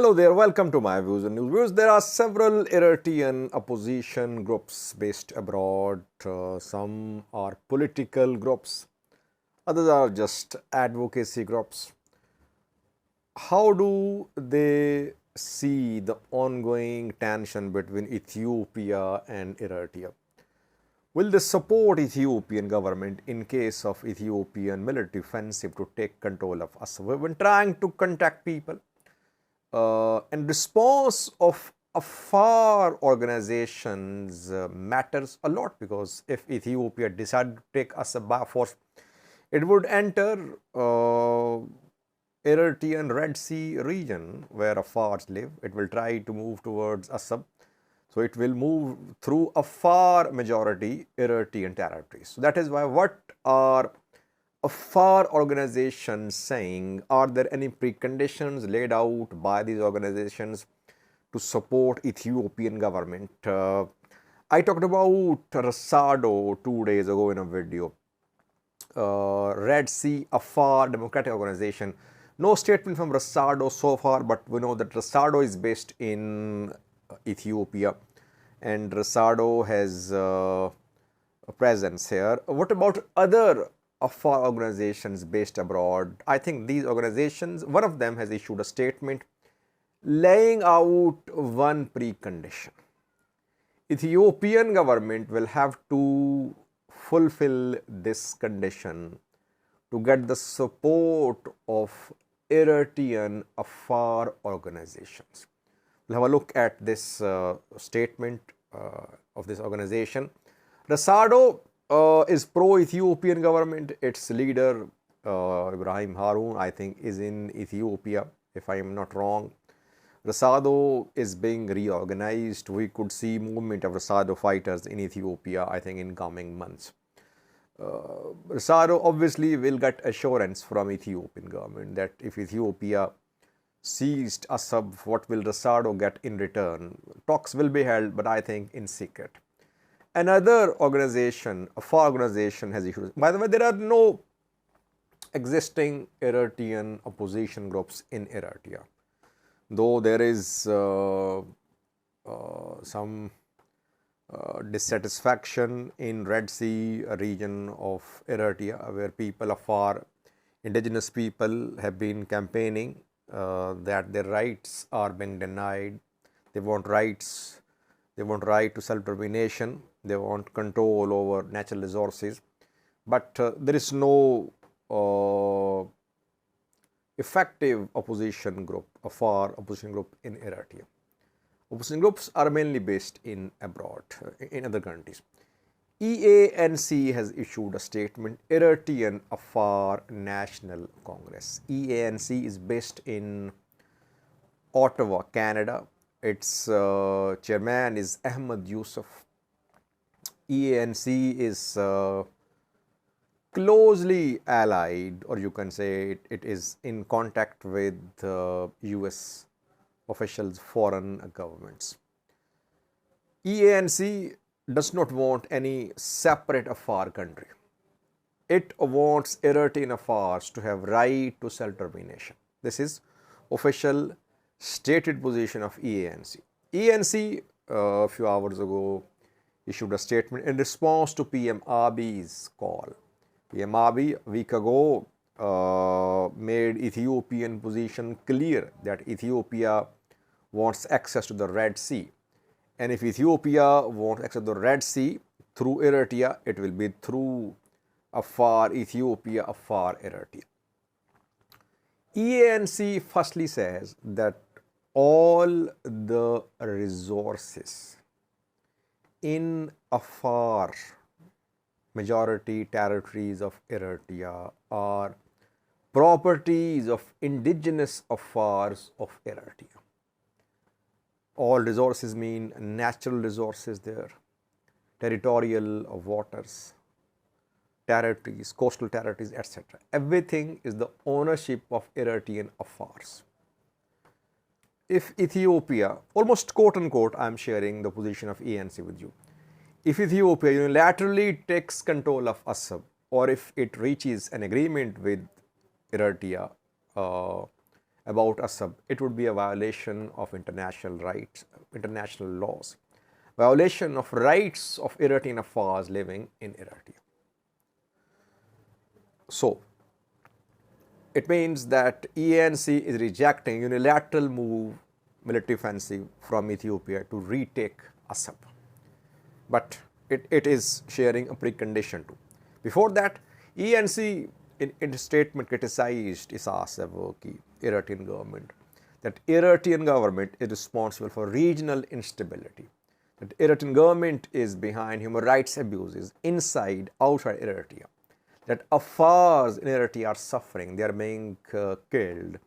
Hello there, welcome to my views and news. Views. There are several Eritrean opposition groups based abroad. Some are political groups, others are just advocacy groups. How do they see the ongoing tension between Ethiopia and Eritrea? Will they support Ethiopian government in case of Ethiopian military offensive to take control of Asseb? We've been trying to contact people. And response of afar organizations matters a lot, because if Ethiopia decided to take Asseb by force, it would enter Eritrean Red Sea region where Afars live. It will try to move towards Asseb. So it will move through a far majority Eritrean territories. So that is why, what are Afar organizations saying? Are there any preconditions laid out by these organizations to support Ethiopian government? I talked about Rado 2 days ago in a video. Red Sea Afar Democratic Organization. No statement from Rado so far, but we know that Rado is based in Ethiopia and Rado has a presence here. What about other Afar organizations based abroad? I think these organizations, one of them has issued a statement laying out one precondition. Ethiopian government will have to fulfill this condition to get the support of Eritrean Afar organizations. We'll have a look at this statement of this organization. Rado is pro-Ethiopian government. Its leader, Ibrahim Harun, I think is in Ethiopia, if I am not wrong. Rado is being reorganized. We could see movement of Rado fighters in Ethiopia, I think, in coming months. Rado obviously will get assurance from Ethiopian government that if Ethiopia seized Asseb, what will Rado get in return? Talks will be held, but I think in secret. Another organization, a Afar organization, has issued. By the way, there are no existing Eritrean opposition groups in Eritrea, though there is some dissatisfaction in Red Sea region of Eritrea, where people, Afar, indigenous people, have been campaigning that their rights are being denied. They want rights. They want right to self-determination. They want control over natural resources. But there is no effective opposition group, Afar opposition group in Eritrea. Opposition groups are mainly based in abroad, in other countries. EANC has issued a statement, Eritrean Afar National Congress. EANC is based in Ottawa, Canada. Its chairman is Ahmed Yusuf. EANC is closely allied, or you can say it is in contact with US officials, foreign governments. EANC does not want any separate Afar country. It wants Eritrean Afars to have right to self-determination. This is official stated position of EANC. EANC a few hours ago issued a statement in response to PM Abiy's call. PM Abiy a week ago made Ethiopian position clear that Ethiopia wants access to the Red Sea. And if Ethiopia wants access to the Red Sea through Eritrea, it will be through Afar Ethiopia, Afar Eritrea. EANC firstly says that all the resources in Afar majority territories of Eritrea are properties of indigenous Afars of Eritrea. All resources mean natural resources there, territorial waters, territories, coastal territories, etc. Everything is the ownership of Eritrean Afars. If Ethiopia, almost quote unquote, I am sharing the position of EANC with you. If Ethiopia unilaterally takes control of Asseb, or if it reaches an agreement with Eritrea about Asseb, it would be a violation of international rights, international laws, violation of rights of Eritrean Afars living in Eritrea. So, it means that EANC is rejecting unilateral move, military offensive from Ethiopia to retake Asseb. But it is sharing a precondition too. Before that, ENC in a statement criticized Asseb, Eritrean government, that Eritrean government is responsible for regional instability, that Eritrean government is behind human rights abuses inside, outside Eritrea, that Afars in Eritrea are suffering, they are being killed,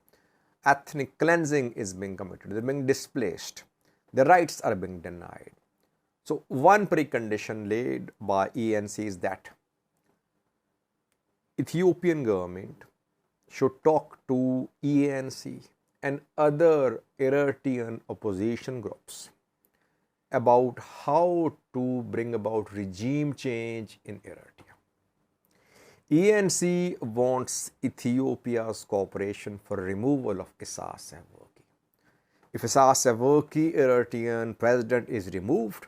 ethnic cleansing is being committed, they are being displaced, their rights are being denied. So, one precondition laid by ENC is that Ethiopian government should talk to ENC and other Eritrean opposition groups about how to bring about regime change in Eritrea. ENC wants Ethiopia's cooperation for removal of Asseb. If Asseb, Eritrean president, is removed,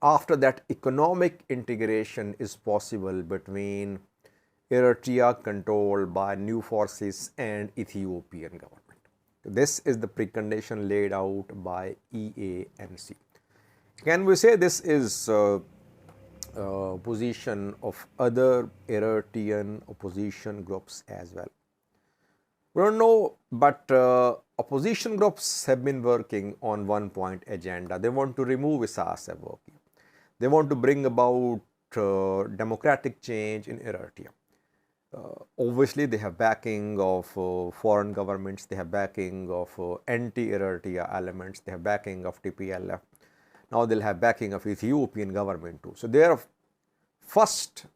after that economic integration is possible between Eritrea controlled by new forces and Ethiopian government. This is the precondition laid out by EANC. Can we say this is position of other Eritrean opposition groups as well? We don't know, but opposition groups have been working on one point agenda. They want to remove Asseb. They want to bring about democratic change in Eritrea. Obviously, they have backing of foreign governments, they have backing of anti-Eritrea elements, they have backing of TPLF. Now they'll have backing of Ethiopian government too. So their first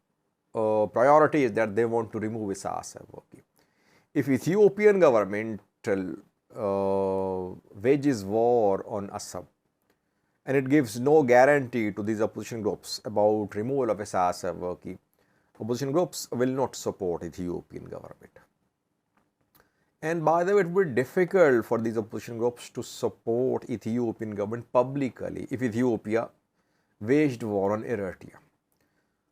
priority is that they want to remove Asseb. If Ethiopian government wages war on Asseb, and it gives no guarantee to these opposition groups about removal of Asseb, opposition groups will not support Ethiopian government. And by the way, it would be difficult for these opposition groups to support Ethiopian government publicly if Ethiopia waged war on Eritrea.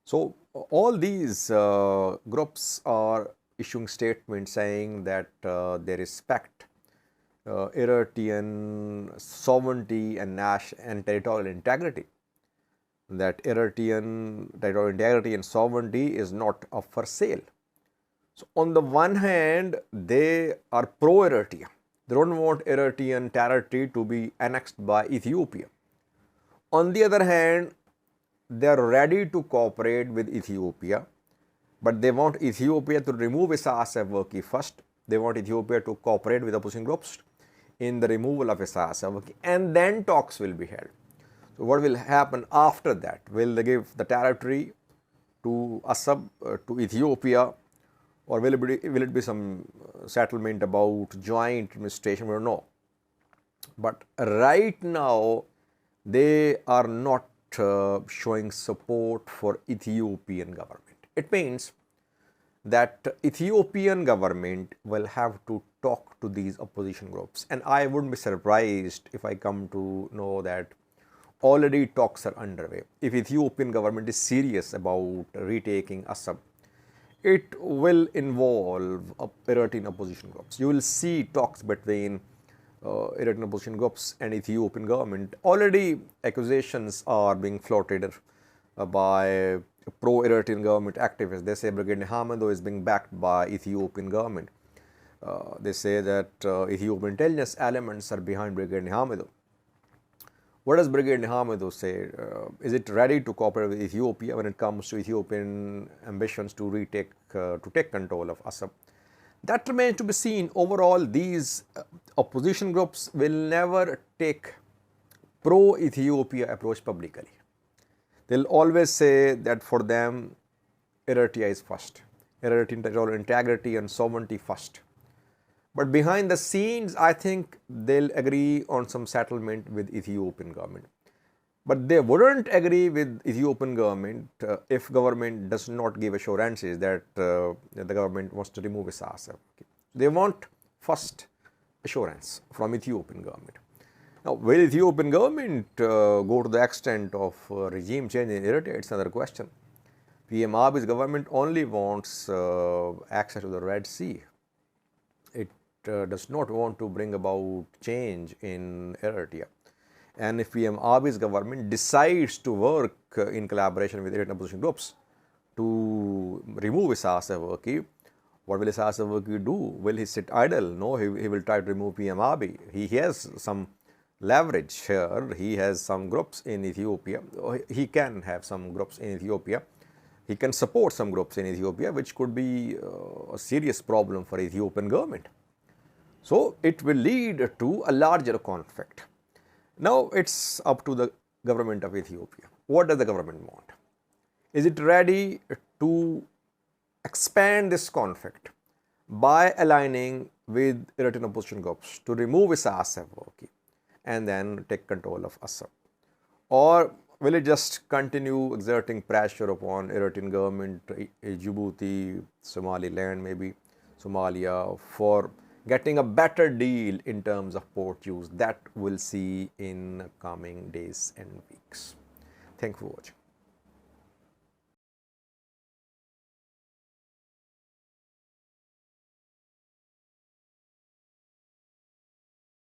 So all these groups are issuing statements saying that they respect Eritrean sovereignty and national and territorial integrity, that Eritrean territorial integrity and sovereignty is not up for sale. So, on the one hand, they are pro-Eritrea. They don't want Eritrean territory to be annexed by Ethiopia. On the other hand, they are ready to cooperate with Ethiopia, but they want Ethiopia to remove Asseb first. They want Ethiopia to cooperate with opposition groups in the removal of Asseb, and then talks will be held. So, what will happen after that? Will they give the territory to Asseb, to Ethiopia, or will it be some settlement about joint administration? We don't know. But right now, they are not showing support for Ethiopian government. It means that Ethiopian government will have to talk to these opposition groups, and I wouldn't be surprised if I come to know that already talks are underway. If Ethiopian government is serious about retaking Asseb, it will involve Eritrean opposition groups. You will see talks between Eritrean opposition groups and Ethiopian government. Already accusations are being floated by pro-Eritrean government activists. They say Brigade Nihamado is being backed by Ethiopian government. They say that Ethiopian intelligence elements are behind Brigade Nihamado. What does Brigade Nihamado say? Is it ready to cooperate with Ethiopia when it comes to Ethiopian ambitions to take control of Asseb? That remains to be seen. Overall, these opposition groups will never take pro-Ethiopia approach publicly. They'll always say that for them, Eritrea is first. Eritrean territorial integrity and sovereignty first. But behind the scenes, I think they'll agree on some settlement with Ethiopian government. But they wouldn't agree with Ethiopian government if government does not give assurances that the government wants to remove Asseb. They want first assurance from Ethiopian government. Now, will Ethiopian government go to the extent of regime change in Eritrea? It's another question. PM Abiy's government only wants access to the Red Sea. It does not want to bring about change in Eritrea. And if PM Abiy's government decides to work in collaboration with Eritrean opposition groups to remove Asseb, what will Asseb do? Will he sit idle? No, he will try to remove PM Abiy. He has some leverage here. He has some groups in Ethiopia. He can have some groups in Ethiopia. He can support some groups in Ethiopia, which could be a serious problem for Ethiopian government. So it will lead to a larger conflict. Now it's up to the government of Ethiopia. What does the government want? Is it ready to expand this conflict by aligning with Eritrean opposition groups to remove Asseb and then take control of Asseb? Or will it just continue exerting pressure upon Eritrean government, Djibouti, Somaliland, maybe Somalia, for getting a better deal in terms of port use? That we'll see in coming days and weeks. Thank you for watching.